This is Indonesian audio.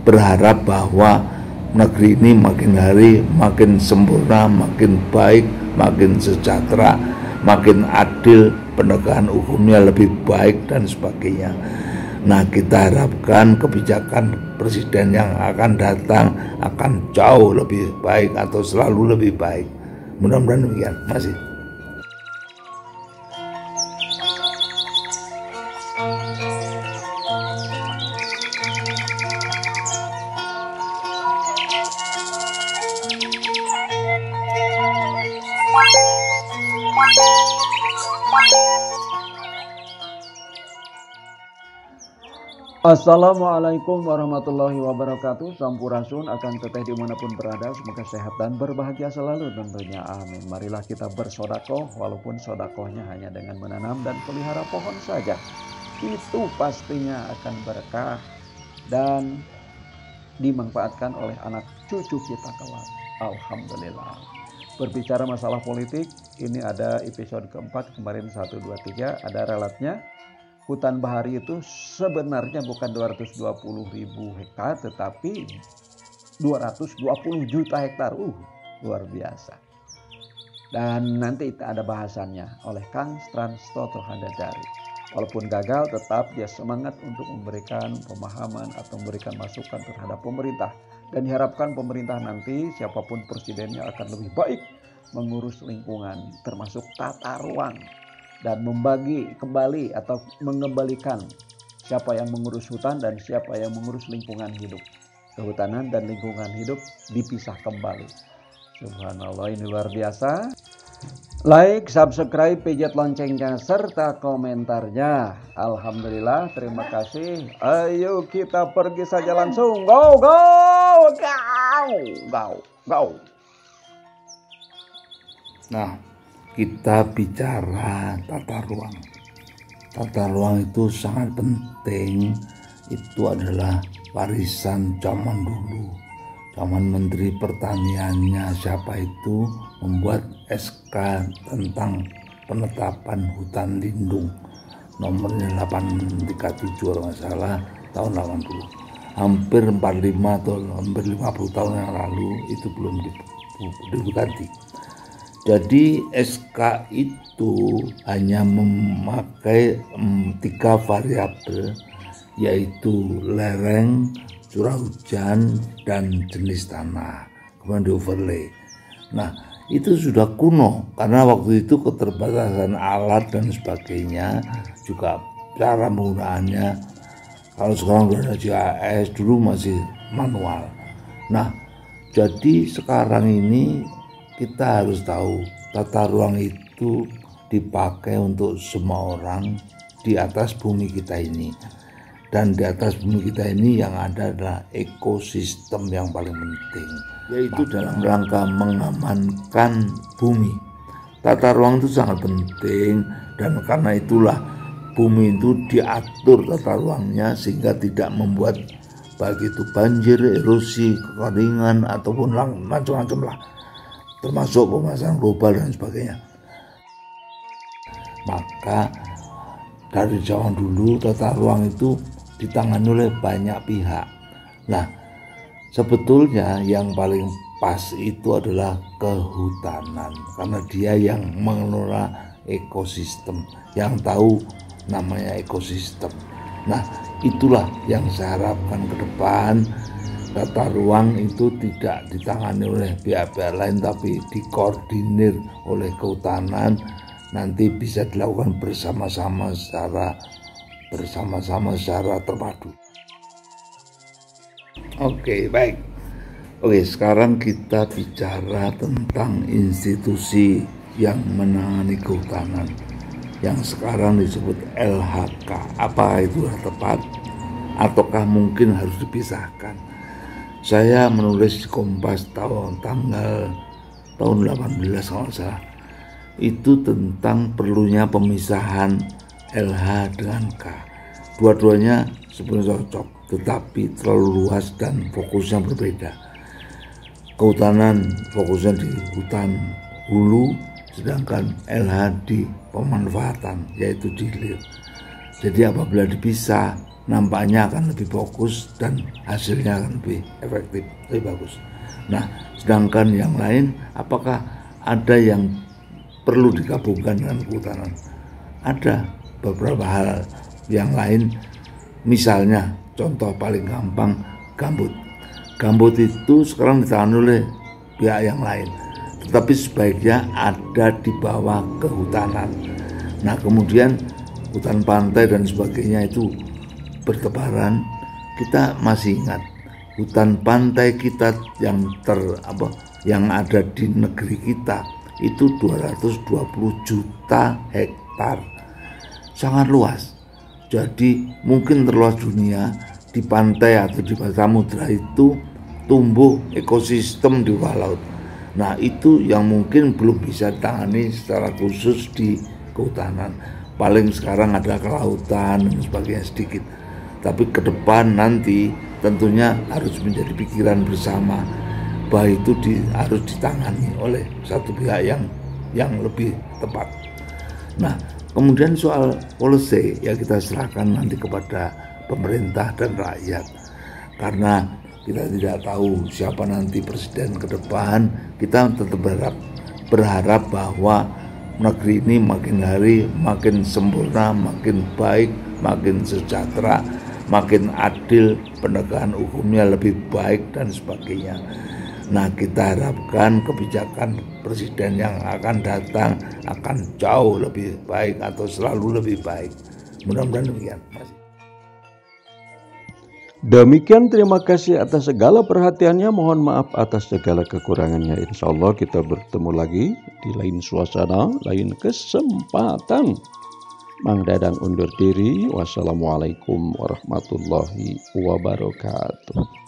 berharap bahwa negeri ini makin hari makin sempurna, makin baik, makin sejahtera, makin adil, penegakan hukumnya lebih baik dan sebagainya. Nah, kita harapkan kebijakan presiden yang akan datang akan jauh lebih baik atau selalu lebih baik. Mudah-mudahan demikian. Masih. Assalamualaikum warahmatullahi wabarakatuh. Sampurasun akan teteh dimanapun berada. Semoga sehat dan berbahagia selalu tentunya. Amin. Marilah kita bersodakoh, walaupun sodakohnya hanya dengan menanam dan pelihara pohon saja. Itu pastinya akan berkah dan dimanfaatkan oleh anak cucu kita kelak. Alhamdulillah. Berbicara masalah politik, ini ada episode keempat, kemarin 1, 2, 3, ada relatnya. Hutan bahari itu sebenarnya bukan 220.000 hektar, tetapi 220 juta hektar. Luar biasa. Dan nanti ada bahasannya oleh Kang Stranstoto Handadari. Walaupun gagal, tetap dia semangat untuk memberikan pemahaman atau memberikan masukan terhadap pemerintah. Dan diharapkan pemerintah nanti, siapapun presidennya, akan lebih baik mengurus lingkungan, termasuk tata ruang. Dan membagi kembali atau mengembalikan siapa yang mengurus hutan dan siapa yang mengurus lingkungan hidup. Kehutanan dan lingkungan hidup dipisah kembali. Subhanallah, ini luar biasa. Like, subscribe, pijat loncengnya, serta komentarnya. Alhamdulillah, terima kasih. Ayo kita pergi saja langsung. Go, go, go, go, go. Nah, kita bicara tata ruang. Tata ruang itu sangat penting. Itu adalah warisan zaman dulu. Zaman Menteri Pertaniannya siapa itu membuat SK tentang penetapan hutan lindung nomornya 837 kalau nggak salah tahun 80. Hampir 45 atau hampir 50 tahun yang lalu itu belum diganti. Jadi SK itu hanya memakai 3 variabel, yaitu lereng, curah hujan, dan jenis tanah. Kemudian di overlay. Nah, itu sudah kuno karena waktu itu keterbatasan alat dan sebagainya, juga cara penggunaannya. Kalau sekarang sudah ada GIS, dulu masih manual. Nah, jadi sekarang ini kita harus tahu tata ruang itu dipakai untuk semua orang di atas bumi kita ini. Dan di atas bumi kita ini yang ada adalah ekosistem yang paling penting, yaitu dalam rangka mengamankan bumi. Tata ruang itu sangat penting dan karena itulah bumi itu diatur tata ruangnya sehingga tidak membuat baik itu banjir, erosi, kekeringan ataupun macam-macam lah, termasuk pemanasan global dan sebagainya. Maka dari zaman dulu tata ruang itu ditangani oleh banyak pihak. Nah, sebetulnya yang paling pas itu adalah kehutanan karena dia yang mengelola ekosistem, yang tahu namanya ekosistem. Nah, itulah yang saya harapkan ke depan. Tata ruang itu tidak ditangani oleh pihak-pihak lain tapi dikoordinir oleh kehutanan, nanti bisa dilakukan bersama-sama secara terpadu. Oke, baik. Oke, sekarang kita bicara tentang institusi yang menangani kehutanan yang sekarang disebut LHK. Apakah itu tepat ataukah mungkin harus dipisahkan? Saya menulis di Kompas tanggal 18 kalau salah, itu tentang perlunya pemisahan LH dengan K. Dua-duanya sebenarnya cocok, tetapi terlalu luas dan fokusnya berbeda. Kehutanan fokusnya di hutan hulu, sedangkan LH di pemanfaatan, yaitu di hilir. Jadi apabila dipisah, nampaknya akan lebih fokus dan hasilnya akan lebih efektif, lebih bagus. Nah, sedangkan yang lain, apakah ada yang perlu digabungkan dengan kehutanan? Ada beberapa hal yang lain, misalnya contoh paling gampang gambut. Gambut itu sekarang ditangani oleh pihak yang lain, tetapi sebaiknya ada di bawah kehutanan. Nah, kemudian hutan pantai dan sebagainya itu bertebaran. Kita masih ingat hutan pantai kita yang ada di negeri kita itu 220 juta hektar, sangat luas. Jadi mungkin terluas dunia. Di pantai atau di samudra itu tumbuh ekosistem di bawah laut. Nah, itu yang mungkin belum bisa ditangani secara khusus di kehutanan. Paling sekarang ada kelautan dan sebagainya sedikit. Tapi ke depan nanti tentunya harus menjadi pikiran bersama bahwa itu harus ditangani oleh satu pihak yang lebih tepat. Nah, kemudian soal policy ya kita serahkan nanti kepada pemerintah dan rakyat, karena kita tidak tahu siapa nanti presiden ke depan. Kita tetap berharap bahwa negeri ini makin hari makin sempurna, makin baik, makin sejahtera, makin adil, penegakan hukumnya lebih baik dan sebagainya. Nah, kita harapkan kebijakan presiden yang akan datang akan jauh lebih baik atau selalu lebih baik. Mudah-mudahan demikian. Demikian, terima kasih atas segala perhatiannya. Mohon maaf atas segala kekurangannya. Insya Allah kita bertemu lagi di lain suasana, lain kesempatan. Mang Dadang undur diri. Wassalamualaikum warahmatullahi wabarakatuh.